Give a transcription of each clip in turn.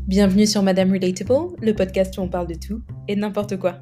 Bienvenue sur Madame Relatable, le podcast où on parle de tout et de n'importe quoi.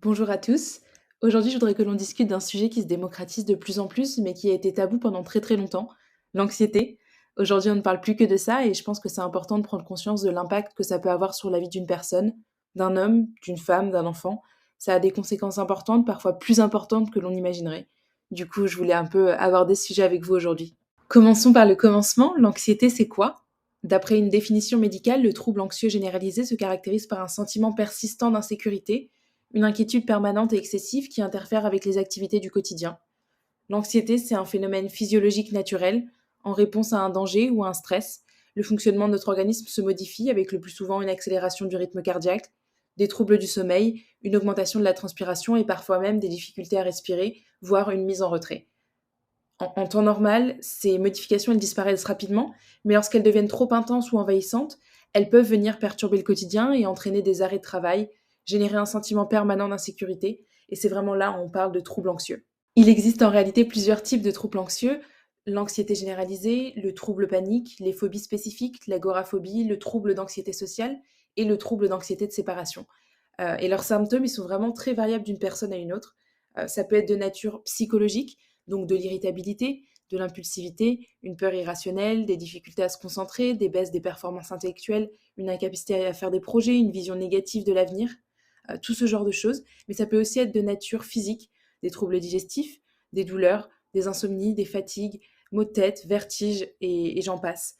Bonjour à tous. Aujourd'hui, je voudrais que l'on discute d'un sujet qui se démocratise de plus en plus, mais qui a été tabou pendant très très longtemps, l'anxiété. Aujourd'hui, on ne parle plus que de ça et je pense que c'est important de prendre conscience de l'impact que ça peut avoir sur la vie d'une personne, d'un homme, d'une femme, d'un enfant. Ça a des conséquences importantes, parfois plus importantes que l'on imaginerait. Du coup, je voulais un peu aborder ce sujet avec vous aujourd'hui. Commençons par le commencement. L'anxiété, c'est quoi? D'après une définition médicale, le trouble anxieux généralisé se caractérise par un sentiment persistant d'insécurité, une inquiétude permanente et excessive qui interfère avec les activités du quotidien. L'anxiété, c'est un phénomène physiologique naturel. En réponse à un danger ou à un stress, le fonctionnement de notre organisme se modifie avec le plus souvent une accélération du rythme cardiaque, des troubles du sommeil, une augmentation de la transpiration et parfois même des difficultés à respirer, voire une mise en retrait. En temps normal, ces modifications elles disparaissent rapidement, mais lorsqu'elles deviennent trop intenses ou envahissantes, elles peuvent venir perturber le quotidien et entraîner des arrêts de travail, générer un sentiment permanent d'insécurité, et c'est vraiment là où on parle de troubles anxieux. Il existe en réalité plusieurs types de troubles anxieux: l'anxiété généralisée, le trouble panique, les phobies spécifiques, l'agoraphobie, le trouble d'anxiété sociale et le trouble d'anxiété de séparation. Et leurs symptômes, ils sont vraiment très variables d'une personne à une autre. Ça peut être de nature psychologique, donc de l'irritabilité, de l'impulsivité, une peur irrationnelle, des difficultés à se concentrer, des baisses des performances intellectuelles, une incapacité à faire des projets, une vision négative de l'avenir, tout ce genre de choses. Mais ça peut aussi être de nature physique, des troubles digestifs, des douleurs, des insomnies, des fatigues, maux de tête, vertiges et j'en passe.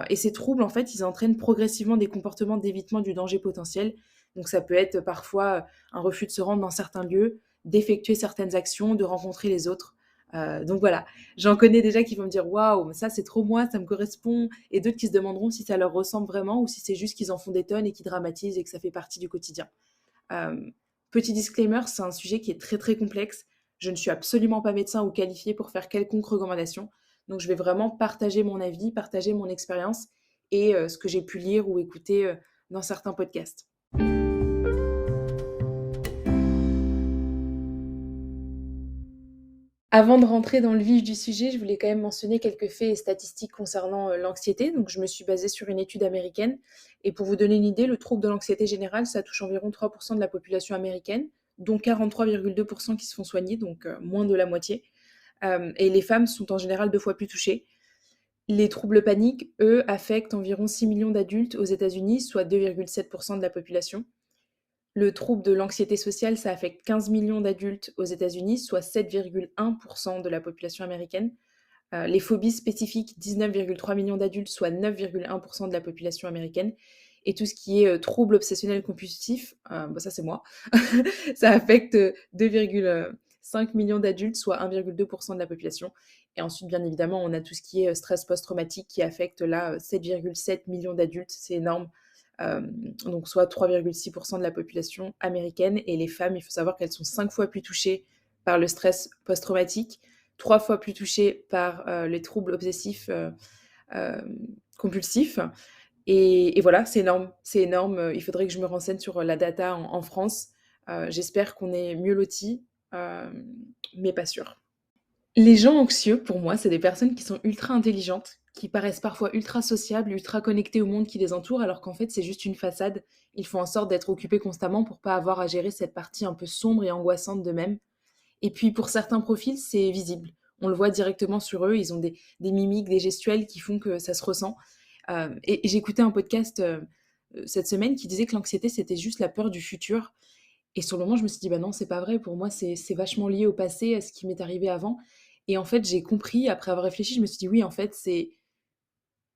Et ces troubles, en fait, ils entraînent progressivement des comportements d'évitement du danger potentiel. Donc ça peut être parfois un refus de se rendre dans certains lieux, d'effectuer certaines actions, de rencontrer les autres. Donc voilà, j'en connais déjà qui vont me dire waouh, ça c'est trop moi, ça me correspond, et d'autres qui se demanderont si ça leur ressemble vraiment ou si c'est juste qu'ils en font des tonnes et qu'ils dramatisent et que ça fait partie du quotidien. Petit disclaimer, c'est un sujet qui est très très complexe. Je ne suis absolument pas médecin ou qualifiée pour faire quelconque recommandation, donc je vais vraiment partager mon avis, partager mon expérience et ce que j'ai pu lire ou écouter dans certains podcasts. Avant de rentrer dans le vif du sujet, je voulais quand même mentionner quelques faits et statistiques concernant l'anxiété. Donc, je me suis basée sur une étude américaine. Et pour vous donner une idée, le trouble de l'anxiété générale, ça touche environ 3% de la population américaine, dont 43,2% qui se font soigner, donc moins de la moitié. Et les femmes sont en général 2 fois plus touchées. Les troubles paniques, eux, affectent environ 6 millions d'adultes aux États-Unis, soit 2,7% de la population. Le trouble de l'anxiété sociale, ça affecte 15 millions d'adultes aux États-Unis, soit 7,1% de la population américaine. Les phobies spécifiques, 19,3 millions d'adultes, soit 9,1% de la population américaine. Et tout ce qui est trouble obsessionnel compulsif, ça c'est moi, ça affecte 2,5 millions d'adultes, soit 1,2% de la population. Et ensuite, bien évidemment, on a tout ce qui est stress post-traumatique qui affecte là 7,7 millions d'adultes, c'est énorme. Donc soit 3,6% de la population américaine. Et les femmes, il faut savoir qu'elles sont 5 fois plus touchées par le stress post-traumatique, 3 fois plus touchées par les troubles obsessifs compulsifs. Et voilà, c'est énorme, c'est énorme. Il faudrait que je me renseigne sur la data en France. J'espère qu'on est mieux lotis, mais pas sûr. Les gens anxieux, pour moi, c'est des personnes qui sont ultra intelligentes, qui paraissent parfois ultra sociables, ultra connectées au monde qui les entoure, alors qu'en fait, c'est juste une façade. Ils font en sorte d'être occupés constamment pour pas avoir à gérer cette partie un peu sombre et angoissante d'eux-mêmes. Et puis, pour certains profils, c'est visible. On le voit directement sur eux, ils ont des mimiques, des gestuels qui font que ça se ressent. Et j'ai écouté un podcast cette semaine qui disait que l'anxiété, c'était juste la peur du futur. Et sur le moment, je me suis dit, bah non, c'est pas vrai. Pour moi, c'est vachement lié au passé, à ce qui m'est arrivé avant. Et en fait, j'ai compris, après avoir réfléchi, je me suis dit, oui, en fait,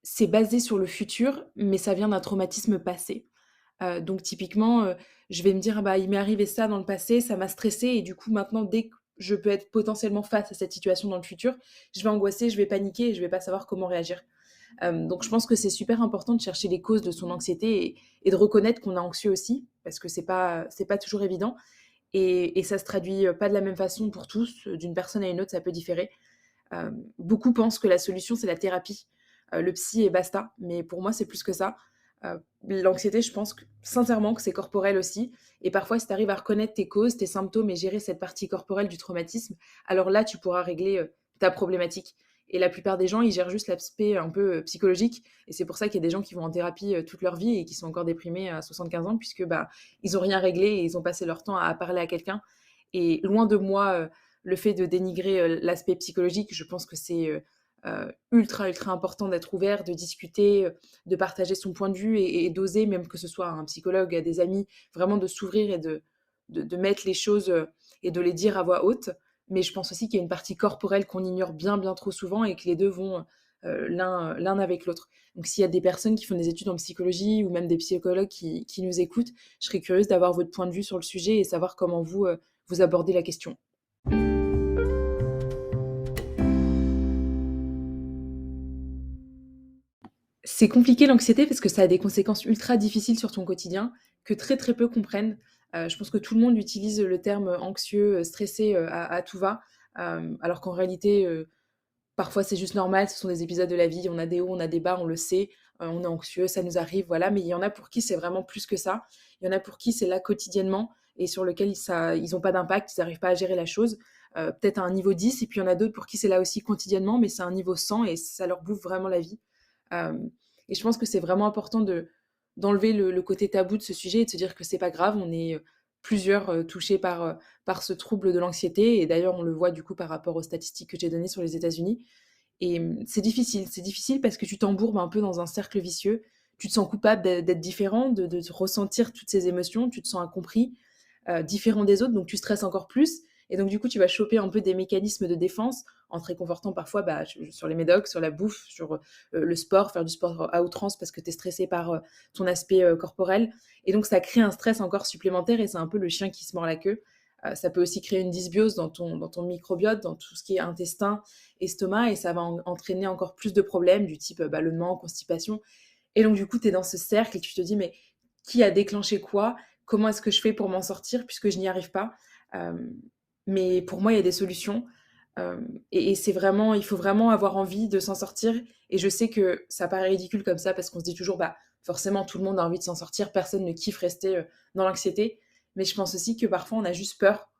c'est basé sur le futur, mais ça vient d'un traumatisme passé. Donc typiquement, je vais me dire: «Ah bah, il m'est arrivé ça dans le passé, ça m'a stressé et du coup maintenant dès que je peux être potentiellement face à cette situation dans le futur, je vais angoisser, je vais paniquer et je vais pas savoir comment réagir». Donc je pense que c'est super important de chercher les causes de son anxiété et de reconnaître qu'on est anxieux aussi, parce que c'est pas toujours évident et ça se traduit, pas de la même façon pour tous, d'une personne à une autre, ça peut différer. Beaucoup pensent que la solution, c'est la thérapie, le psy et basta, mais pour moi, c'est plus que ça. L'anxiété, je pense que sincèrement que c'est corporel aussi et parfois si tu arrives à reconnaître tes causes, tes symptômes et gérer cette partie corporelle du traumatisme, alors là, tu pourras régler, ta problématique Et la plupart des gens, ils gèrent juste l'aspect un peu psychologique. Et c'est pour ça qu'il y a des gens qui vont en thérapie toute leur vie et qui sont encore déprimés à 75 ans, puisque bah, ils ont rien réglé et ils ont passé leur temps à parler à quelqu'un. Et loin de moi le fait de dénigrer l'aspect psychologique, je pense que c'est ultra, ultra important d'être ouvert, de discuter, de partager son point de vue et d'oser, même que ce soit un psychologue, à des amis, vraiment de s'ouvrir et de mettre les choses et de les dire à voix haute. Mais je pense aussi qu'il y a une partie corporelle qu'on ignore bien, bien trop souvent et que les deux vont l'un avec l'autre. Donc s'il y a des personnes qui font des études en psychologie ou même des psychologues qui nous écoutent, je serais curieuse d'avoir votre point de vue sur le sujet et savoir comment vous, vous abordez la question. C'est compliqué l'anxiété parce que ça a des conséquences ultra difficiles sur ton quotidien que très, très peu comprennent. Je pense que tout le monde utilise le terme anxieux, stressé, à tout va, alors qu'en réalité, parfois c'est juste normal, ce sont des épisodes de la vie, on a des hauts, on a des bas, on le sait, on est anxieux, ça nous arrive, voilà. Mais il y en a pour qui c'est vraiment plus que ça. Il y en a pour qui c'est là quotidiennement et sur lequel ils ont pas d'impact, ils n'arrivent pas à gérer la chose, peut-être à un niveau 10 et puis il y en a d'autres pour qui c'est là aussi quotidiennement, mais c'est un niveau 100 et ça leur bouffe vraiment la vie. Hem Et je pense que c'est vraiment important d'enlever le côté tabou de ce sujet et de se dire que c'est pas grave. On est, plusieurs, touchés par ce trouble de l'anxiété et d'ailleurs on le voit du coup par rapport aux statistiques que j'ai données sur les États-Unis et c'est difficile parce que tu t'embourbes un peu dans un cercle vicieux. Tu te sens coupable d'être différent, de ressentir toutes ces émotions, tu te sens incompris, différent des autres, donc tu stresses encore plus. Et donc, du coup, tu vas choper un peu des mécanismes de défense en te réconfortant parfois bah, sur les médocs, sur la bouffe, sur le sport, faire du sport à outrance parce que tu es stressé par ton aspect corporel. Et donc, ça crée un stress encore supplémentaire et c'est un peu le chien qui se mord la queue. Ça peut aussi créer une dysbiose dans ton microbiote, dans tout ce qui est intestin, estomac, et ça va entraîner encore plus de problèmes du type ballonnement, constipation. Et donc, du coup, tu es dans ce cercle et tu te dis, mais qui a déclenché quoi? Comment est-ce que je fais pour m'en sortir puisque je n'y arrive pas? Hem, mais pour moi, il y a des solutions, et c'est vraiment il faut vraiment avoir envie de s'en sortir et je sais que ça paraît ridicule comme ça parce qu'on se dit toujours: «Bah, forcément tout le monde a envie de s'en sortir, personne ne kiffe rester, dans l'anxiété». Mais je pense aussi que parfois on a juste peur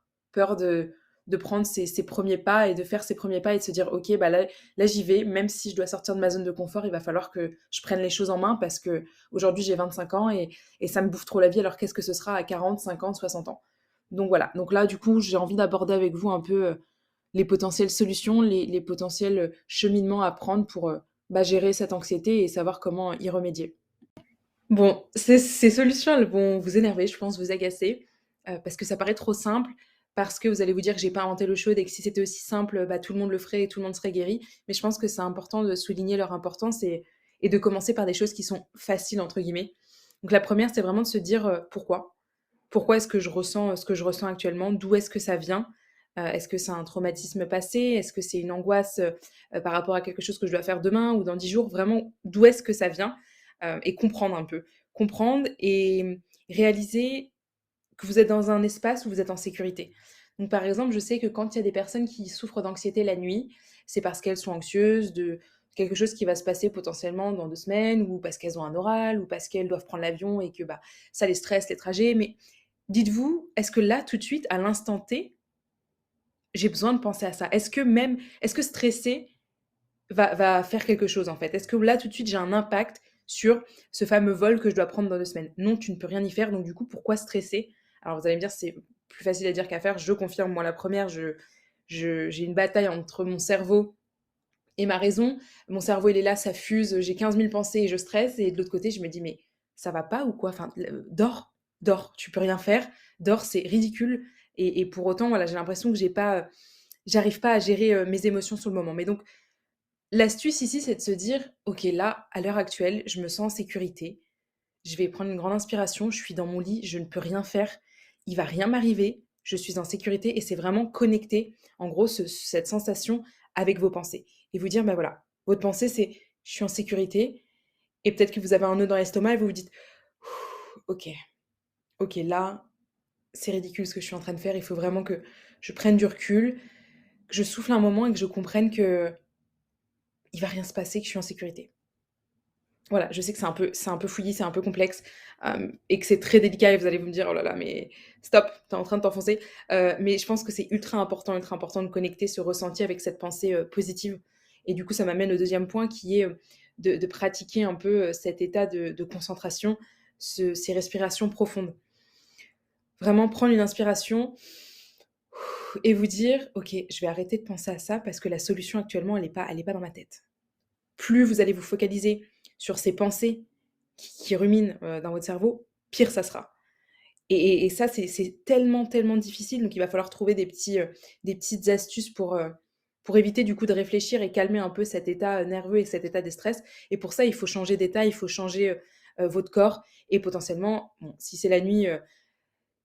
de prendre ses 1ers pas et de faire ses premiers pas et de se dire: «OK, bah, là j'y vais, même si je dois sortir de ma zone de confort, il va falloir que je prenne les choses en main parce qu'aujourd'hui j'ai 25 ans et ça me bouffe trop la vie, alors qu'est-ce que ce sera à 40, 50, 60 ans?» Donc voilà, donc là du coup, j'ai envie d'aborder avec vous un peu, les potentielles solutions, les potentiels, cheminements à prendre pour, bah, gérer cette anxiété et savoir comment y remédier. Bon, ces solutions, elles vont vous énerver, je pense, vous agacer, parce que ça paraît trop simple, parce que vous allez vous dire que j'ai pas inventé l'eau chaude et que si c'était aussi simple, bah, tout le monde le ferait et tout le monde serait guéri. Mais je pense que c'est important de souligner leur importance et de commencer par des choses qui sont «faciles» entre guillemets. Donc la première, c'est vraiment de se dire, pourquoi? Pourquoi est-ce que je ressens, ce que je ressens actuellement? D'où est-ce que ça vient? Est-ce que c'est un traumatisme passé? Est-ce que c'est une angoisse, par rapport à quelque chose que je dois faire demain ou dans 10 jours? Vraiment, d'où est-ce que ça vient? Et comprendre un peu. Comprendre et réaliser que vous êtes dans un espace où vous êtes en sécurité. Donc par exemple, je sais que quand il y a des personnes qui souffrent d'anxiété la nuit, c'est parce qu'elles sont anxieuses de quelque chose qui va se passer potentiellement dans 2 semaines ou parce qu'elles ont un oral ou parce qu'elles doivent prendre l'avion et que, bah, ça les stresse, les trajets. Mais dites-vous, est-ce que là, tout de suite, à l'instant T, j'ai besoin de penser à ça? Est-ce que stresser va faire quelque chose, en fait? Est-ce que là, tout de suite, j'ai un impact sur ce fameux vol que je dois prendre dans 2 semaines? Non, tu ne peux rien y faire, donc du coup, pourquoi stresser? Alors vous allez me dire: «C'est plus facile à dire qu'à faire». Je confirme, moi la première, j'ai une bataille entre mon cerveau et ma raison. Mon cerveau, il est là, ça fuse, j'ai 15 000 pensées et je stresse et de l'autre côté, je me dis: «Mais ça va pas ou quoi? Enfin, dors, dors, tu peux rien faire, dors, c'est ridicule». Et pour autant, voilà, j'ai l'impression que j'arrive pas à gérer, mes émotions sur le moment. Mais donc l'astuce ici, c'est de se dire: «OK, là, à l'heure actuelle, je me sens en sécurité. Je vais prendre une grande inspiration, je suis dans mon lit, je ne peux rien faire, il va rien m'arriver, je suis en sécurité» et c'est vraiment connecter, en gros, cette sensation avec vos pensées et vous dire: «Bah, voilà, votre pensée, c'est: "Je suis en sécurité"» et peut-être que vous avez un nœud dans l'estomac et vous vous dites: «OK, OK, là, c'est ridicule ce que je suis en train de faire, il faut vraiment que je prenne du recul, que je souffle un moment et que je comprenne qu'il va rien se passer, que je suis en sécurité». Voilà, je sais que c'est un peu fouillis, c'est un peu complexe, et que c'est très délicat et vous allez vous me dire: «Oh là là, mais stop, tu es en train de t'enfoncer». Mais je pense que c'est ultra important de connecter ce ressenti avec cette pensée, positive Et du coup, ça m'amène au deuxième point qui est, de pratiquer un peu, cet état de concentration, ces respirations profondes. Vraiment prendre une inspiration et vous dire: «OK, je vais arrêter de penser à ça parce que la solution actuellement, elle est pas dans ma tête». Plus vous allez vous focaliser sur ces pensées qui ruminent, dans votre cerveau, pire ça sera. Et ça, c'est tellement, tellement difficile, donc il va falloir trouver des petites astuces pour éviter du coup de réfléchir et calmer un peu cet état, nerveux et cet état de stress. Et pour ça, il faut changer d'état, il faut changer, votre corps et potentiellement, bon, si c'est la nuit,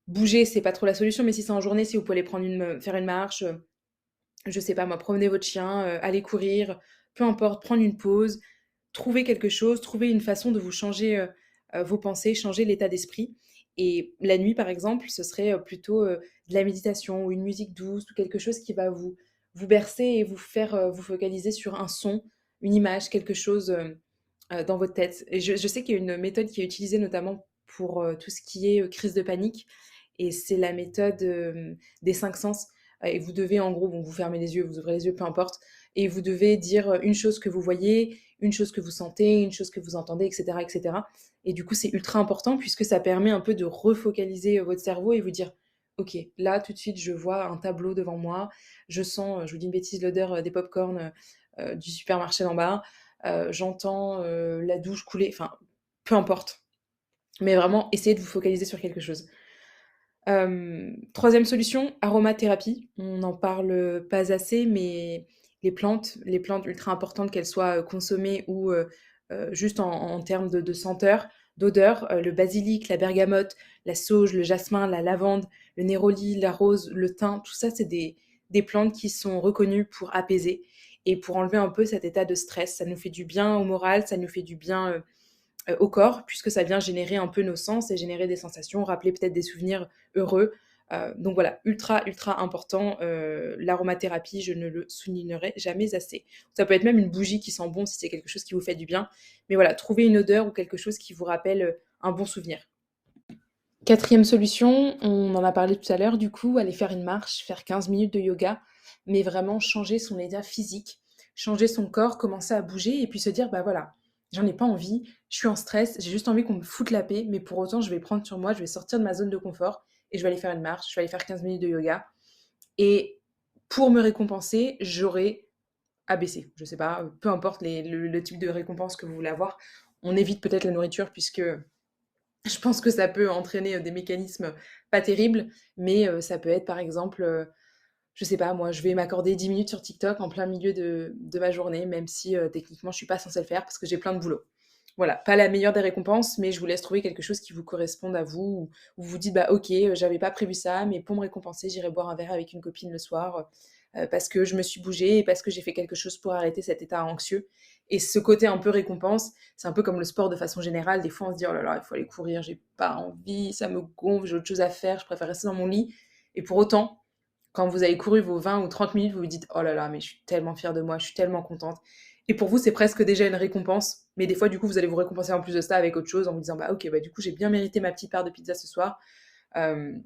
bouger, c'est pas trop la solution, mais si c'est en journée, si vous pouvez aller prendre faire une marche, je sais pas moi, promener votre chien, aller courir, peu importe, prendre une pause, trouver quelque chose, trouver une façon de vous changer, vos pensées, changer l'état d'esprit. Et la nuit, par exemple, ce serait, plutôt, de la méditation ou une musique douce ou quelque chose qui va vous bercer et vous faire, vous focaliser sur un son, une image, quelque chose, dans votre tête. Et je sais qu'il y a une méthode qui est utilisée notamment pour, tout ce qui est, crise de panique et c'est la méthode, des 5 sens. Et vous devez en gros, bon, vous fermez les yeux, vous ouvrez les yeux, peu importe et vous devez dire, une chose que vous voyez, une chose que vous sentez, une chose que vous entendez et cetera et cetera. Et du coup, c'est ultra important puisque ça permet un peu de refocaliser, votre cerveau et vous dire: «OK, là, tout de suite, je vois un tableau devant moi, je sens, je vous dis une bêtise, l'odeur, des pop-corn, du supermarché d'en bas, j'entends, la douche couler», enfin, peu importe. Mais vraiment, essayez de vous focaliser sur quelque chose. 3 solution, aromathérapie. On n'en parle, pas assez, mais les plantes ultra importantes, qu'elles soient, consommées ou, juste en termes de senteur, d'odeur, le basilic, la bergamote, la sauge, le jasmin, la lavande, le néroli, la rose, le thym, tout ça, c'est des plantes qui sont reconnues pour apaiser et pour enlever un peu cet état de stress. Ça nous fait du bien au moral, ça nous fait du bien, au corps, puisque ça vient générer un peu nos sens et générer des sensations, rappeler peut-être des souvenirs heureux. Donc voilà, ultra, ultra important, l'aromathérapie, je ne le soulignerai jamais assez. Ça peut être même une bougie qui sent bon si c'est quelque chose qui vous fait du bien. Mais voilà, trouver une odeur ou quelque chose qui vous rappelle, un bon souvenir. 4e solution, on en a parlé tout à l'heure du coup, aller faire une marche, faire 15 minutes de yoga, mais vraiment changer son état physique, changer son corps, commencer à bouger et puis se dire: «Bah, voilà, j'en ai pas envie, je suis en stress, j'ai juste envie qu'on me foute la paix, mais pour autant je vais prendre sur moi, je vais sortir de ma zone de confort et je vais aller faire une marche, je vais aller faire 15 minutes de yoga» et pour me récompenser, j'aurai abaissé. Je sais pas, peu importe le type de récompense que vous voulez avoir. On évite peut-être la nourriture puisque je pense que ça peut entraîner, des mécanismes pas terribles, mais ça peut être par exemple, je sais pas moi, je vais m'accorder 10 minutes sur TikTok en plein milieu de ma journée, même si, techniquement je suis pas censée le faire parce que j'ai plein de boulot. Voilà, pas la meilleure des récompenses, mais je vous laisse trouver quelque chose qui vous corresponde à vous, où vous vous dites: «Bah OK, j'avais pas prévu ça, mais pour me récompenser, j'irai boire un verre avec une copine le soir, parce que je me suis bougée et parce que j'ai fait quelque chose pour arrêter cet état anxieux» et ce côté un peu récompense, c'est un peu comme le sport de façon générale. Des fois, on se dit: «Oh là là, il faut aller courir, j'ai pas envie, ça me gonfle, j'ai autre chose à faire, je préfère rester dans mon lit» et pour autant, quand vous avez couru vos 20 ou 30 minutes, vous vous dites: «Oh là là, mais je suis tellement fière de moi, je suis tellement contente» et pour vous, c'est presque déjà une récompense, mais des fois, du coup, vous allez vous récompenser en plus de ça avec autre chose en vous disant: «Bah OK, bah du coup, j'ai bien mérité ma petite part de pizza ce soir». Hem,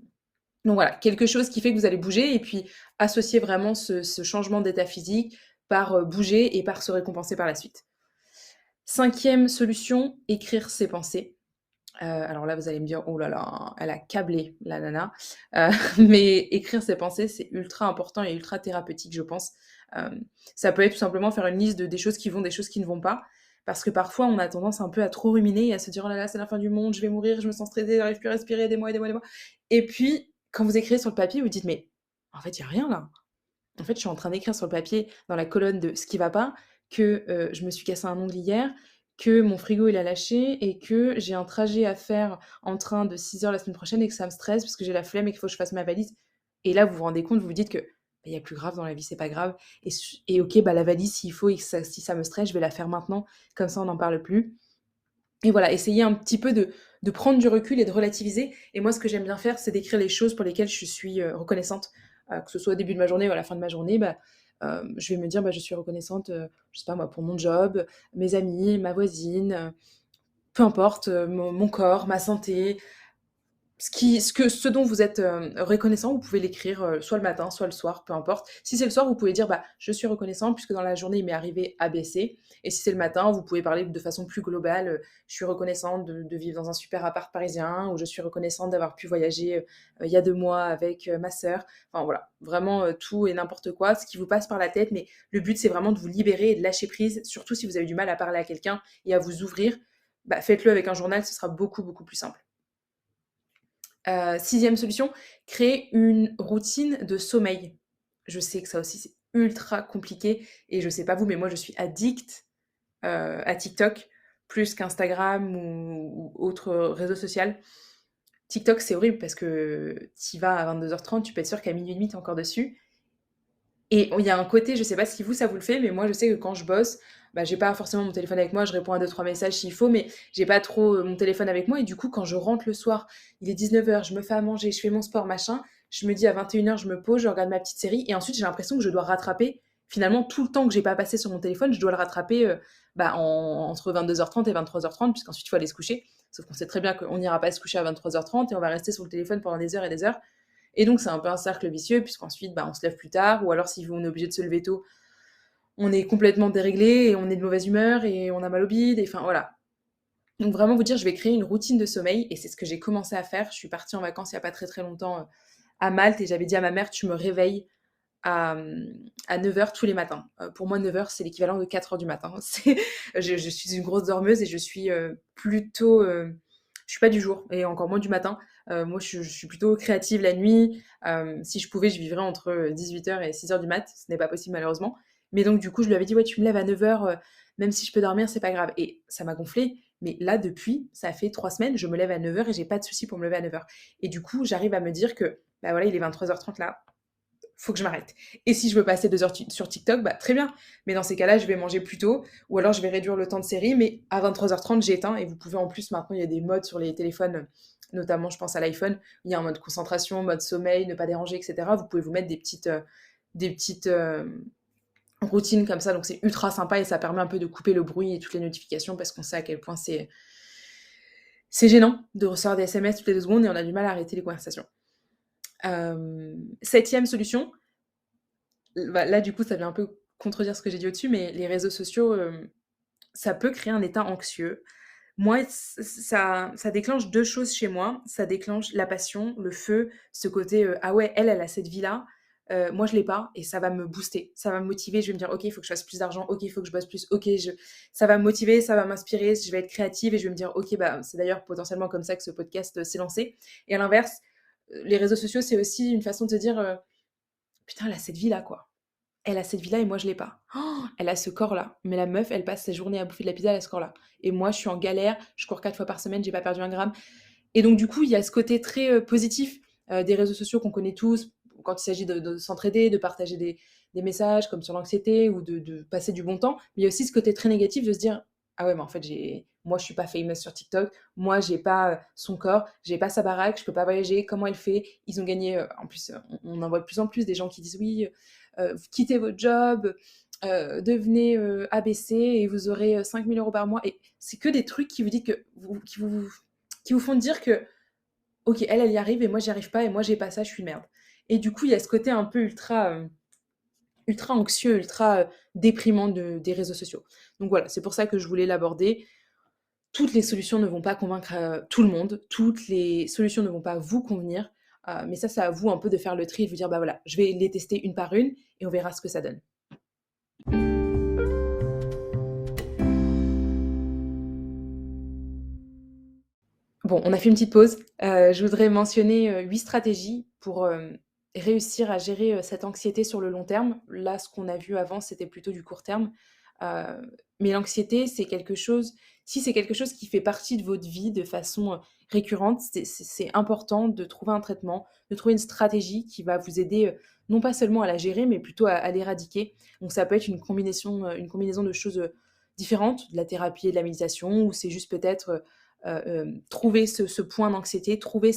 donc voilà, quelque chose qui fait que vous allez bouger et puis associer vraiment ce changement d'état physique par, bouger et par se récompenser par la suite. 5e solution, écrire ses pensées. Alors là, vous allez me dire: «Oh là là, elle a câblé la nana», heu, mais écrire ses pensées, c'est ultra important et ultra thérapeutique, je pense. Ça peut être tout simplement faire une liste de des choses qui vont, des choses qui ne vont pas. Parce que parfois, on a tendance un peu à trop ruminer et à se dire: «Oh là là, c'est la fin du monde, je vais mourir, je me sens stressée, j'arrive plus à respirer, aidez-moi, aidez-moi, aidez-moi» et puis, quand vous écrivez sur le papier, vous dites: «Mais en fait, il y a rien là. En fait, je suis en train d'écrire sur le papier, dans la colonne de ce qui va pas, que, je me suis cassé un ongle hier, que mon frigo il a lâché et que j'ai un trajet à faire en train de 6 heures la semaine prochaine et que ça me stresse parce que j'ai la flemme et qu'il faut que je fasse ma valise» et là, vous vous rendez compte, vous vous dites que, bah, il y a plus grave dans la vie, c'est pas grave et OK, bah, la valise s'il faut et que ça si ça me stresse, je vais la faire maintenant, comme ça on n'en parle plus et voilà, essayer un petit peu de prendre du recul et de relativiser et moi, ce que j'aime bien faire, c'est d'écrire les choses pour lesquelles je suis, reconnaissante, que ce soit au début de ma journée ou à la fin de ma journée, bah, je vais me dire: «Bah, je suis reconnaissante, je sais pas moi, pour mon job, mes amis, ma voisine, peu importe, mon corps, ma santé, ce dont vous êtes reconnaissant, vous pouvez l'écrire soit le matin, soit le soir, peu importe. Si c'est le soir, vous pouvez dire bah, je suis reconnaissant puisque dans la journée il m'est arrivé ABC. Et si c'est le matin, vous pouvez parler de façon plus globale. Je suis reconnaissante de vivre dans un super appart parisien, ou je suis reconnaissante d'avoir pu voyager il y a 2 mois avec ma sœur. Enfin voilà, vraiment tout et n'importe quoi, ce qui vous passe par la tête. Mais le but c'est vraiment de vous libérer et de lâcher prise, surtout si vous avez du mal à parler à quelqu'un et à vous ouvrir. Bah, faites-le avec un journal, ce sera beaucoup beaucoup plus simple. 6e solution, créer une routine de sommeil. Je sais que ça aussi, c'est ultra compliqué et je sais pas vous, mais moi, je suis addict, à TikTok plus qu'Instagram ou autre réseau social. TikTok, c'est horrible parce que tu y vas à 22h30, tu peux être sûr qu'à 00:30, tu es encore dessus. Et il y a un côté, je sais pas si vous, ça vous le fait, mais moi, je sais que quand je bosse, bah, j'ai pas forcément mon téléphone avec moi, je réponds à deux trois messages s'il faut, mais j'ai pas trop mon téléphone avec moi. Et du coup, quand je rentre le soir, il est 19h, je me fais à manger, je fais mon sport, machin, je me dis à 21h, je me pose, je regarde ma petite série, et ensuite, j'ai l'impression que je dois rattraper, finalement, tout le temps que j'ai pas passé sur mon téléphone, je dois le rattraper bah, entre 22h30 et 23h30, puisqu'ensuite, il faut aller se coucher. Sauf qu'on sait très bien qu'on n'ira pas se coucher à 23h30 et on va rester sur le téléphone pendant des heures et des heures. Et donc, c'est un peu un cercle vicieux, puisqu'ensuite, bah, on se lève plus tard, ou alors si on est obligé de se lever tôt, on est complètement déréglé, et on est de mauvaise humeur, et on a mal au bide, et enfin voilà. Donc vraiment vous dire, je vais créer une routine de sommeil, et c'est ce que j'ai commencé à faire. Je suis partie en vacances il n'y a pas très très longtemps à Malte, et j'avais dit à ma mère, tu me réveilles à 9h tous les matins. Pour moi, 9h, c'est l'équivalent de 4h du matin. Je suis une grosse dormeuse, et je suis plutôt... je suis pas du jour, et encore moins du matin. Moi, je suis plutôt créative la nuit. Si je pouvais, je vivrais entre 18h et 6h du mat. Ce n'est pas possible, malheureusement. Mais donc, du coup, je lui avais dit, ouais, tu me lèves à 9h, même si je peux dormir, c'est pas grave. Et ça m'a gonflé. Mais là, depuis, ça fait 3 semaines, je me lève à 9h et j'ai pas de souci pour me lever à 9h. Et du coup, j'arrive à me dire que, bah voilà, il est 23h30 là, faut que je m'arrête. Et si je veux passer 2 heures sur TikTok, bah très bien. Mais dans ces cas-là, je vais manger plus tôt, ou alors je vais réduire le temps de série, mais à 23h30, j'éteins. Et vous pouvez en plus, maintenant, il y a des modes sur les téléphones, notamment, je pense à l'iPhone. Il y a un mode concentration, mode sommeil, ne pas déranger, etc. Vous pouvez vous mettre des petites routines comme ça. Donc c'est ultra sympa, et ça permet un peu de couper le bruit et toutes les notifications, parce qu'on sait à quel point c'est gênant de recevoir des SMS toutes les 2 secondes, et on a du mal à arrêter les conversations. 7e solution, bah, là, du coup, ça vient un peu contredire ce que j'ai dit au-dessus, mais les réseaux sociaux, ça peut créer un état anxieux. Moi, ça déclenche 2 choses chez moi. Ça déclenche la passion, le feu, ce côté, «Ah ouais, elle a cette vie-là, moi je l'ai pas», et ça va me booster. Ça va me motiver, je vais me dire: «OK, il faut que je fasse plus d'argent. OK, il faut que je bosse plus. OK, je» ça va me motiver, ça va m'inspirer, je vais être créative, et je vais me dire: «OK, bah, c'est d'ailleurs potentiellement comme ça que ce podcast, s'est lancé», et à l'inverse, les réseaux sociaux, c'est aussi une façon de se dire, «Putain, elle a cette vie-là, quoi». Elle a cette vie-là et moi je l'ai pas. Oh, elle a ce corps-là, mais la meuf, elle passe ses journées à bouffer de la pizza, elle a ce corps-là. Et moi, je suis en galère, je cours 4 fois par semaine, j'ai pas perdu un gramme. Et donc du coup, il y a ce côté très, positif, des réseaux sociaux qu'on connaît tous, quand il s'agit de s'entraider, de partager des messages comme sur l'anxiété, ou de passer du bon temps. Mais il y a aussi ce côté très négatif de se dire: «Ah ouais, mais en fait, moi je suis pas famous sur TikTok, moi j'ai pas, son corps, j'ai pas sa baraque, je peux pas voyager, comment elle fait?» Ils ont gagné, en plus, on en voit de plus en plus des gens qui disent: «Oui, quittez votre job, devenez ABC et vous aurez 5 000 € par mois». Et c'est que des trucs qui vous disent que qui vous font dire que, ok, elle y arrive et moi j'y arrive pas, et moi j'ai pas ça, je suis une merde. Et du coup, il y a ce côté un peu ultra anxieux, ultra déprimant des réseaux sociaux. Donc voilà, c'est pour ça que je voulais l'aborder. Toutes les solutions ne vont pas convaincre tout le monde, toutes les solutions ne vont pas vous convenir, mais ça, c'est à vous un peu de faire le tri et de vous dire, bah voilà, je vais les tester une par une et on verra ce que ça donne. Bon, on a fait une petite pause. Je voudrais mentionner 8 stratégies pour réussir à gérer cette anxiété sur le long terme. Là, ce qu'on a vu avant, c'était plutôt du court terme. Mais l'anxiété, c'est quelque chose, si c'est quelque chose qui fait partie de votre vie de façon récurrente, c'est important de trouver un traitement, de trouver une stratégie qui va vous aider, non pas seulement à la gérer, mais plutôt à l'éradiquer. Donc ça peut être une combinaison de choses différentes, de la thérapie et de la méditation, ou c'est juste peut-être trouver ce point d'anxiété, trouver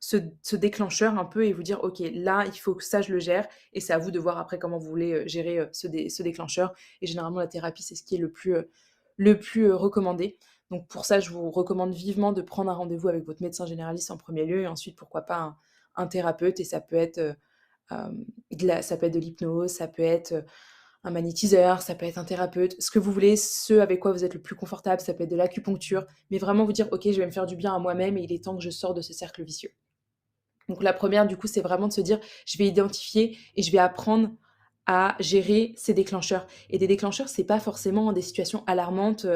ce déclencheur un peu, et vous dire: «OK, là, il faut que ça, je le gère», et c'est à vous de voir après comment vous voulez, gérer, ce déclencheur. Et généralement, la thérapie, c'est ce qui est le plus recommandé. Donc pour ça, je vous recommande vivement de prendre un rendez-vous avec votre médecin généraliste en premier lieu et ensuite, pourquoi pas, un thérapeute et ça peut être, ça peut être de l'hypnose, ça peut être, un magnétiseur, ça peut être un thérapeute, ce que vous voulez, ce avec quoi vous êtes le plus confortable, ça peut être de l'acupuncture, mais vraiment vous dire: «OK, je vais me faire du bien à moi-même et il est temps que je sorte de ce cercle vicieux». Donc la première du coup, c'est vraiment de se dire: «Je vais identifier et je vais apprendre à gérer ces déclencheurs» et des déclencheurs, c'est pas forcément des situations alarmantes,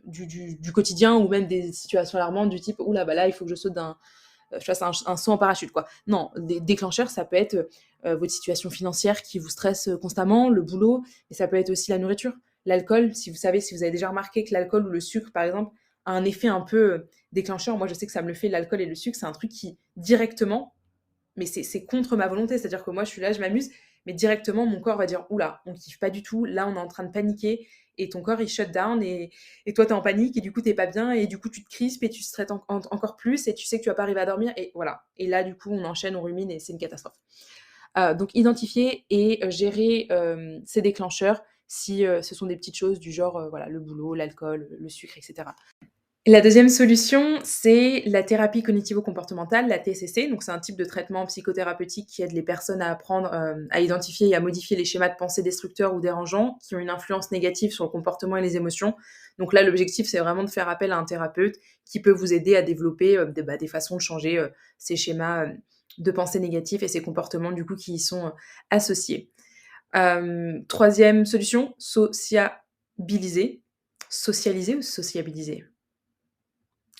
du quotidien ou même des situations alarmantes du type: «Ouh là, bah, là, il faut que je saute d'un je fasse un saut en parachute, quoi». Non, des déclencheurs, ça peut être, votre situation financière qui vous stresse, constamment, le boulot, mais ça peut être aussi la nourriture. L'alcool, si vous savez, si vous avez déjà remarqué que l'alcool ou le sucre, par exemple, a un effet un peu, déclencheur. Moi, je sais que ça me le fait, l'alcool et le sucre, c'est un truc qui directement, mais c'est contre ma volonté. C'est-à-dire que moi, je suis là, je m'amuse, mais directement, mon corps va dire: «Ouh là, on kiffe pas du tout, là, on est en train de paniquer» et ton corps, il shut down et toi, tu es en panique et du coup, tu es pas bien et du coup, tu te crispes et tu stresses encore plus et tu sais que tu vas pas arriver à dormir et voilà. Et là, du coup, on enchaîne, on rumine et c'est une catastrophe. Donc identifier et gérer, ces déclencheurs si, ce sont des petites choses du genre, voilà, le boulot, l'alcool, le sucre et cetera. La deuxième solution, c'est la thérapie cognitivo-comportementale, la TCC. Donc, c'est un type de traitement psychothérapeutique qui aide les personnes à apprendre, à identifier et à modifier les schémas de pensée destructeurs ou dérangeants qui ont une influence négative sur le comportement et les émotions. Donc là, l'objectif, c'est vraiment de faire appel à un thérapeute qui peut vous aider à développer, des façons de changer, ces schémas, de pensée négatifs et ces comportements, du coup, qui y sont, associés. 3e solution, sociabiliser. Socialiser ou sociabiliser?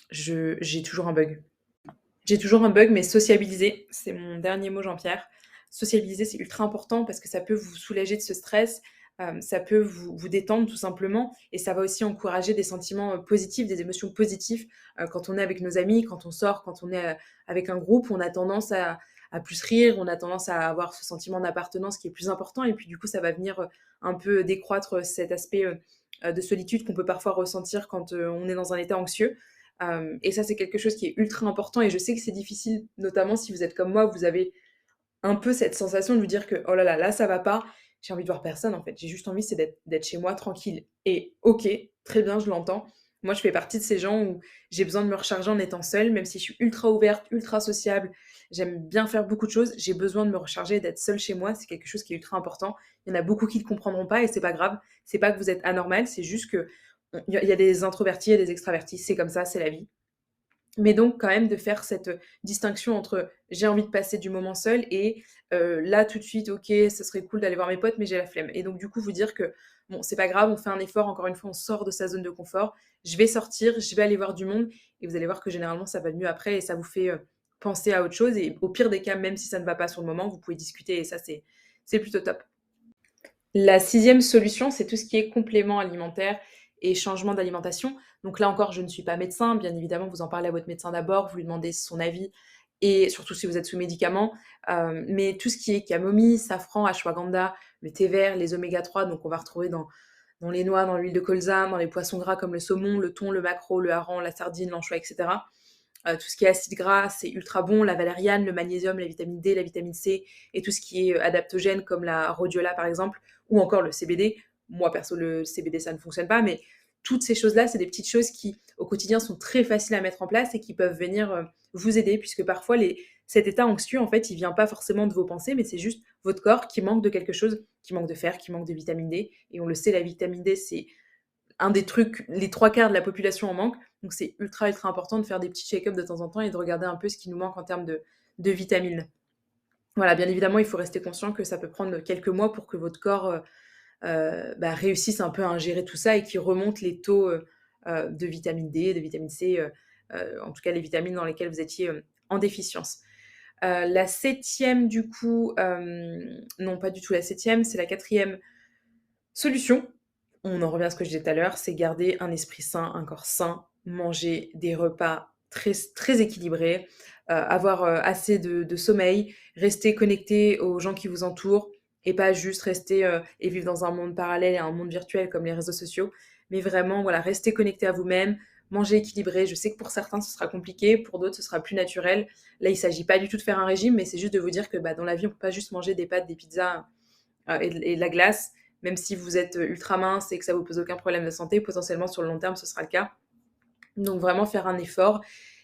J'ai toujours un bug. J'ai toujours un bug, mais sociabiliser, c'est mon dernier mot, Jean-Pierre. Sociabiliser, c'est ultra important parce que ça peut vous soulager de ce stress, ça peut vous détendre tout simplement et ça va aussi encourager des sentiments, positifs, des émotions positives. Quand on est avec nos amis, quand on sort, quand on est, avec un groupe, on a tendance à plus rire, on a tendance à avoir ce sentiment d'appartenance qui est plus important et puis du coup, ça va venir, un peu décroître, cet aspect, de solitude qu'on peut parfois ressentir quand, on est dans un état anxieux. Et ça, c'est quelque chose qui est ultra important et je sais que c'est difficile, notamment si vous êtes comme moi, vous avez un peu cette sensation de vous dire que: «Oh là là, là ça va pas, j'ai envie de voir personne en fait, j'ai juste envie c'est d'être chez moi tranquille» et OK, très bien, je l'entends. Moi, je fais partie de ces gens où j'ai besoin de me recharger en étant seule, même si je suis ultra ouverte, ultra sociable, j'aime bien faire beaucoup de choses, j'ai besoin de me recharger, d'être seule chez moi, c'est quelque chose qui est ultra important. Il y en a beaucoup qui ne le comprendront pas et c'est pas grave. C'est pas que vous êtes anormal, c'est juste que il y a des introvertis et des extravertis, c'est comme ça, c'est la vie. Mais donc quand même de faire cette, distinction entre j'ai envie de passer du moment seul et là tout de suite, OK, ce serait cool d'aller voir mes potes, mais j'ai la flemme et donc du coup vous dire que bon, c'est pas grave, on fait un effort, encore une fois, on sort de sa zone de confort. Je vais sortir, je vais aller voir du monde et vous allez voir que généralement ça va mieux après et ça vous fait, penser à autre chose et au pire des cas, même si ça ne va pas sur le moment, vous pouvez discuter et ça c'est plutôt top. La 6e solution, c'est tout ce qui est complément alimentaire et changement d'alimentation. Donc là encore, je ne suis pas médecin, bien évidemment, vous en parlez à votre médecin d'abord, vous lui demandez son avis et surtout si vous êtes sous médicaments. Mais tout ce qui est camomille, safran, ashwagandha, le thé vert, les oméga 3, donc on va retrouver dans les noix, dans l'huile de colza, dans les poissons gras comme le saumon, le thon, le maquereau, le hareng, la sardine, l'anchois, et cetera. Tout ce qui est acide gras, c'est ultra bon, la valériane, le magnésium, la vitamine D, la vitamine C et tout ce qui est, adaptogène comme la rhodiola par exemple ou encore le CBD. Moi perso le CBD ça ne fonctionne pas, mais toutes ces choses-là, c'est des petites choses qui au quotidien sont très faciles à mettre en place et qui peuvent venir, vous aider puisque parfois cet état anxieux en fait, il vient pas forcément de vos pensées, mais c'est juste votre corps qui manque de quelque chose, qui manque de fer, qui manque de vitamine D et on le sait la vitamine D c'est un des trucs, les 3 quarts de la population en manque. Donc c'est ultra, ultra important de faire des petits check-up de temps en temps et de regarder un peu ce qui nous manque en termes de vitamines. Voilà, bien évidemment, il faut rester conscient que ça peut prendre quelques mois pour que votre corps réussisse un peu à ingérer tout ça et qu'il remonte les taux de vitamine D, de vitamine C, en tout cas les vitamines dans lesquelles vous étiez en déficience. La septième, du coup, non pas du tout la septième, c'est la quatrième solution, on en revient à ce que je disais tout à l'heure, c'est garder un esprit sain, un corps sain, manger des repas très, très équilibrés, avoir assez de sommeil, rester connecté aux gens qui vous entourent et pas juste rester et vivre dans un monde parallèle et un monde virtuel comme les réseaux sociaux, mais vraiment voilà, rester connecté à vous-même, manger équilibré. Je sais que pour certains ce sera compliqué, pour d'autres ce sera plus naturel. Là, il ne s'agit pas du tout de faire un régime, mais c'est juste de vous dire que dans la vie, on ne peut pas juste manger des pâtes, des pizzas et de la glace. même si vous êtes ultra mince et que ça vous pose aucun problème de santé, potentiellement sur le long terme, ce sera le cas. Donc vraiment faire un effort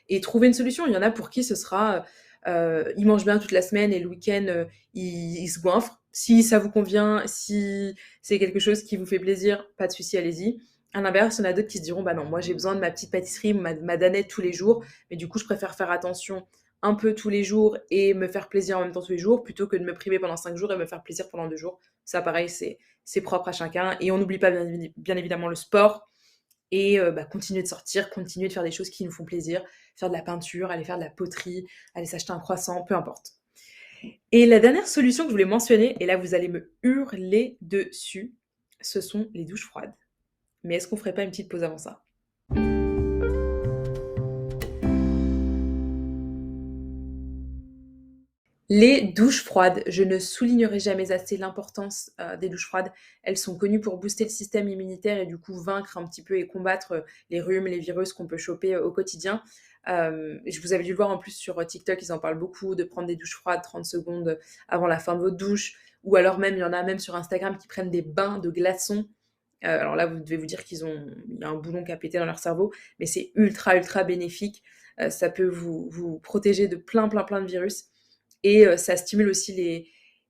et trouver une solution. Il y en a pour qui ce sera, ils mangent bien toute la semaine et le week-end, ils se goinfrent. Si ça vous convient, si c'est quelque chose qui vous fait plaisir, pas de souci, allez-y. À l'inverse, il y en a d'autres qui se diront: «Bah non, moi j'ai besoin de ma petite pâtisserie, ma danette tous les jours, mais du coup je préfère faire attention un peu tous les jours et me faire plaisir en même temps tous les jours, plutôt que de me priver pendant 5 jours et me faire plaisir pendant 2 jours». Ça pareil, c'est propre à chacun et on n'oublie pas bien évidemment le sport et continuer de sortir, continuer de faire des choses qui nous font plaisir, faire de la peinture, aller faire de la poterie, aller s'acheter un croissant, peu importe. Et la dernière solution que je voulais mentionner, et là vous allez me hurler dessus, ce sont les douches froides. Mais est-ce qu'on ferait pas une petite pause avant ça? Les douches froides, je ne soulignerai jamais assez l'importance, des douches froides. Elles sont connues pour booster le système immunitaire et du coup vaincre un petit peu et combattre, les rhumes, les virus qu'on peut choper, au quotidien. Je vous avais dû le voir en plus sur, TikTok, ils en parlent beaucoup, de prendre des douches froides 30 secondes, avant la fin de votre douche ou alors même, il y en a même sur Instagram qui prennent des bains de glaçons. Alors là, vous devez vous dire il y a un boulon qui a pété dans leur cerveau, mais c'est ultra, ultra bénéfique. Ça peut vous protéger de plein de virus et ça stimule aussi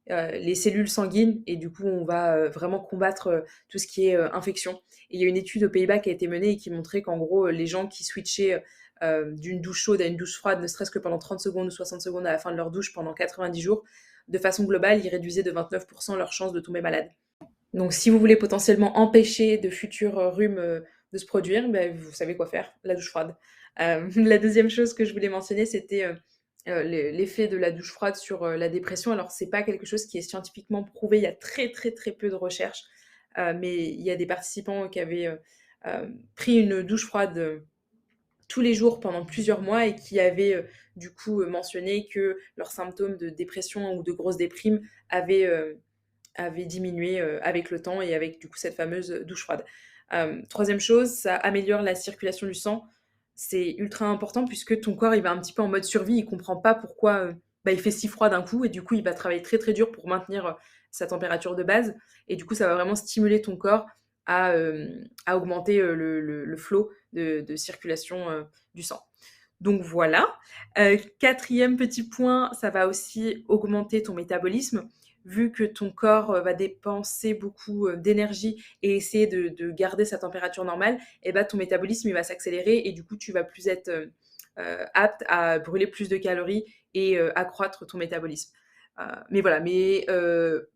les cellules sanguines et du coup, on va, vraiment combattre, tout ce qui est, infection. Et il y a une étude aux Pays-Bas qui a été menée et qui montrait qu'en gros, les gens qui switchaient, d'une douche chaude à une douche froide, ne serait-ce que pendant 30 secondes ou 60 secondes à la fin de leur douche pendant 90 jours, de façon globale, ils réduisaient de 29 leurs chances de tomber malade. Donc si vous voulez potentiellement empêcher de futurs, rhumes, de se produire, beh, vous savez quoi faire, la douche froide. La deuxième chose que je voulais mentionner, c'était, l'effet de la douche froide sur, la dépression. Alors c'est pas quelque chose qui est scientifiquement prouvé, il y a très peu de recherches, mais il y a des participants qui avaient, pris une douche froide, tous les jours pendant plusieurs mois et qui avaient, du coup, mentionné que leurs symptômes de dépression ou de grosse déprime avaient, avait diminué, avec le temps et avec du coup cette fameuse, douche froide. 3e chose, ça améliore la circulation du sang. C'est ultra important puisque ton corps, il va un petit peu en mode survie, il comprend pas pourquoi, il fait si froid d'un coup et du coup, il va travailler très dur pour maintenir, sa température de base et du coup, ça va vraiment stimuler ton corps à augmenter, le flot de circulation, du sang. Donc voilà. 4e petit point, ça va aussi augmenter ton métabolisme. Vu que ton corps, va dépenser beaucoup, d'énergie et essayer de garder sa température normale et bah, ton métabolisme, il va s'accélérer et du coup, tu vas plus être, apte à brûler plus de calories et accroître ton métabolisme. Mais voilà,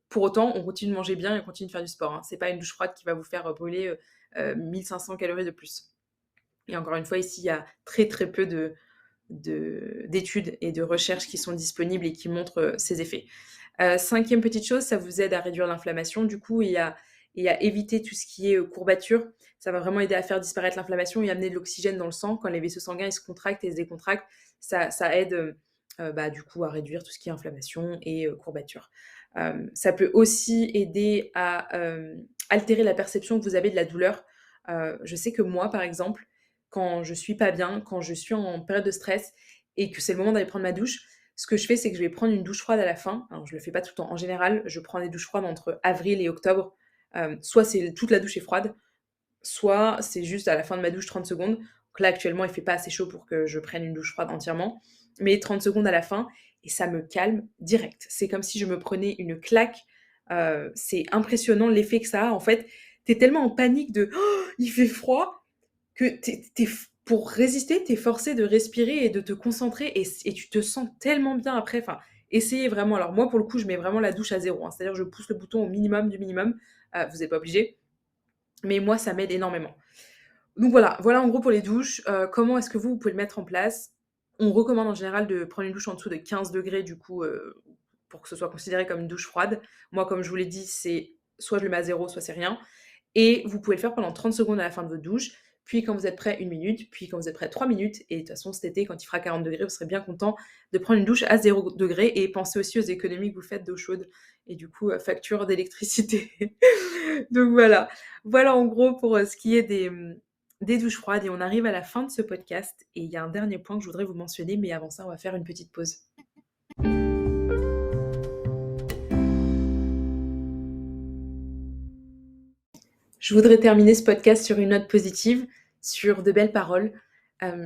pour autant, on continue de manger bien et on continue de faire du sport, hein. C'est pas une douche froide qui va vous faire, brûler, 1 500 calories de plus. Et encore une fois, ici, il y a très peu d'études et de recherches qui sont disponibles et qui montrent, ces effets. 5e petite chose, ça vous aide à réduire l'inflammation du coup et à éviter tout ce qui est, courbature. Ça va vraiment aider à faire disparaître l'inflammation et amener de l'oxygène dans le sang. Quand les vaisseaux sanguins, ils se contractent et se décontractent, ça aide, du coup à réduire tout ce qui est inflammation et courbature. Ça peut aussi aider à, altérer la perception que vous avez de la douleur. Je sais que moi, par exemple, quand je suis pas bien, quand je suis en période de stress et que c'est le moment d'aller prendre ma douche, ce que je fais, c'est que je vais prendre une douche froide à la fin. Alors, je le fais pas tout le temps. En général, je prends des douches froides entre avril et octobre. Soit c'est toute la douche est froide, soit c'est juste à la fin de ma douche 30 secondes. Donc là, actuellement, il fait pas assez chaud pour que je prenne une douche froide entièrement, mais 30 secondes à la fin et ça me calme direct. C'est comme si je me prenais une claque. C'est impressionnant l'effet que ça a. En fait, tu es tellement en panique de: «Oh, il fait froid!» que pour résister, tu es forcé de respirer et de te concentrer et tu te sens tellement bien après. Enfin, essayez vraiment. Alors moi, pour le coup, je mets vraiment la douche à 0, hein. C'est-à-dire je pousse le bouton au minimum du minimum. Vous êtes pas obligé, mais moi, ça m'aide énormément. Donc voilà en gros pour les douches. Comment est-ce que vous pouvez le mettre en place? On recommande en général de prendre une douche en dessous de 15 degrés du coup, pour que ce soit considéré comme une douche froide. Moi, comme je vous l'ai dit, c'est soit je le mets à 0, soit c'est rien. Et vous pouvez le faire pendant 30 secondes à la fin de votre douche, puis quand vous êtes prêt, 1 minute, puis quand vous êtes prêt, 3 minutes. Et de toute façon, cet été, quand il fera 40 degrés, vous serez bien content de prendre une douche à 0 degré et pensez aussi aux économies que vous faites d'eau chaude et du coup, facture d'électricité. Donc voilà. Voilà en gros pour ce qui est des douches froides et on arrive à la fin de ce podcast et il y a un dernier point que je voudrais vous mentionner, mais avant ça, on va faire une petite pause. Je voudrais terminer ce podcast sur une note positive, sur de belles paroles.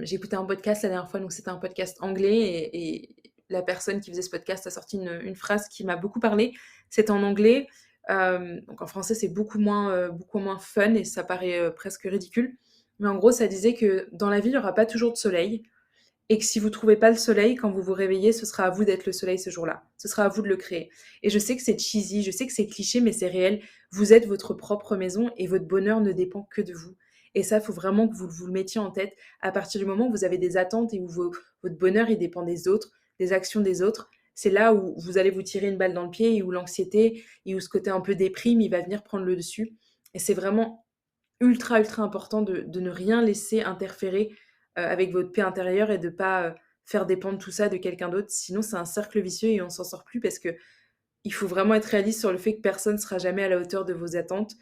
J'ai écouté un podcast la dernière fois, donc c'était un podcast anglais et la personne qui faisait ce podcast a sorti une phrase qui m'a beaucoup parlé. C'est en anglais, donc en français c'est beaucoup moins fun et ça paraît, presque ridicule. Mais en gros, ça disait que dans la vie, il y aura pas toujours de soleil et que si vous trouvez pas le soleil, quand vous vous réveillez, ce sera à vous d'être le soleil ce jour-là. Ce sera à vous de le créer. Et je sais que c'est cheesy, je sais que c'est cliché, mais c'est réel. Vous êtes votre propre maison et votre bonheur ne dépend que de vous. Et ça, il faut vraiment que vous le mettiez en tête. À partir du moment où vous avez des attentes et où votre bonheur, il dépend des autres, des actions des autres, c'est là où vous allez vous tirer une balle dans le pied et où l'anxiété et où ce côté un peu déprime, il va venir prendre le dessus. Et c'est vraiment ultra, ultra important de ne rien laisser interférer, avec votre paix intérieure et de pas, faire dépendre tout ça de quelqu'un d'autre. Sinon, c'est un cercle vicieux et on s'en sort plus parce que il faut vraiment être réaliste sur le fait que personne ne sera jamais à la hauteur de vos attentes,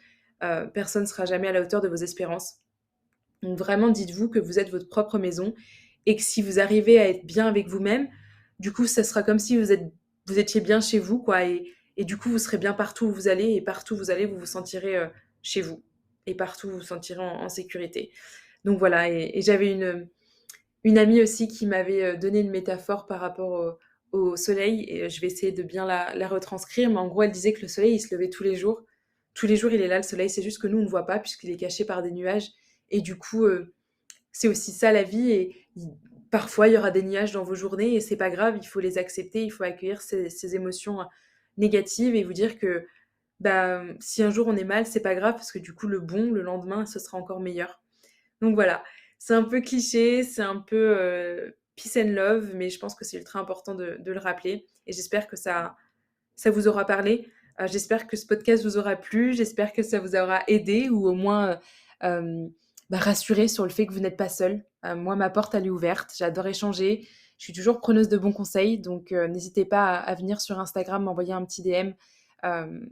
personne ne sera jamais à la hauteur de vos espérances. Donc vraiment, dites-vous que vous êtes votre propre maison et que si vous arrivez à être bien avec vous-même, du coup, ça sera comme si vous étiez bien chez vous, quoi et du coup, vous serez bien partout où vous allez et partout où vous allez, vous vous sentirez, chez vous et partout où vous vous sentirez en sécurité. Donc voilà et j'avais une amie aussi qui m'avait, donné une métaphore par rapport au soleil et je vais essayer de bien la retranscrire, mais en gros, elle disait que le soleil, il se levait tous les jours. Tous les jours, il est là le soleil, c'est juste que nous, on ne le voit pas puisqu'il est caché par des nuages et du coup, c'est aussi ça la vie et parfois, il y aura des nuages dans vos journées et c'est pas grave, il faut les accepter, il faut accueillir ces émotions, négatives et vous dire que, bah, si un jour on est mal, c'est pas grave parce que du coup, le lendemain, ce sera encore meilleur. Donc voilà, c'est un peu cliché, c'est un peu, peace and love, mais je pense que c'est ultra important de le rappeler et j'espère que ça vous aura parlé. J'espère que ce podcast vous aura plu, j'espère que ça vous aura aidé ou au moins, rassuré sur le fait que vous n'êtes pas seul. Moi, ma porte, elle est ouverte, j'adore échanger, je suis toujours preneuse de bons conseils, donc n'hésitez pas à venir sur Instagram, m'envoyer un petit DM,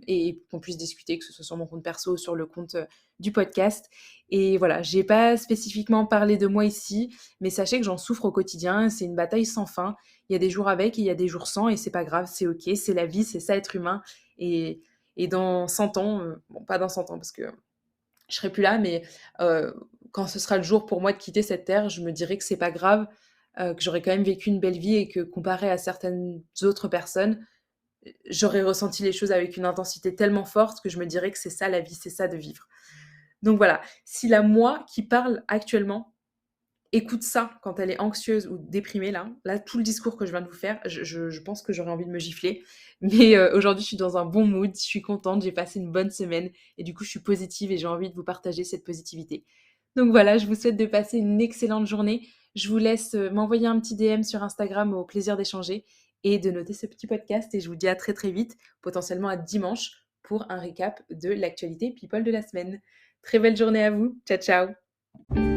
et qu'on puisse discuter, que ce soit sur mon compte perso ou sur le compte, du podcast et voilà, j'ai pas spécifiquement parlé de moi ici, mais sachez que j'en souffre au quotidien, c'est une bataille sans fin. Il y a des jours avec et il y a des jours sans et c'est pas grave, c'est OK, c'est la vie, c'est ça être humain et dans 100 ans, bon pas dans 100 ans parce que je serai plus là, mais quand ce sera le jour pour moi de quitter cette terre, je me dirai que c'est pas grave, que j'aurais quand même vécu une belle vie et que comparé à certaines autres personnes, j'aurais ressenti les choses avec une intensité tellement forte que je me dirais que c'est ça la vie, c'est ça de vivre. Donc voilà, si la moi qui parle actuellement écoute ça quand elle est anxieuse ou déprimée là, tout le discours que je viens de vous faire, je pense que j'aurais envie de me gifler. Mais aujourd'hui, je suis dans un bon mood, je suis contente, j'ai passé une bonne semaine et du coup, je suis positive et j'ai envie de vous partager cette positivité. Donc voilà, je vous souhaite de passer une excellente journée. Je vous laisse, m'envoyer un petit DM sur Instagram au plaisir d'échanger et de noter ce petit podcast et je vous dis à très, très vite, potentiellement à dimanche pour un récap de l'actualité people de la semaine. Très belle journée à vous. Ciao, ciao.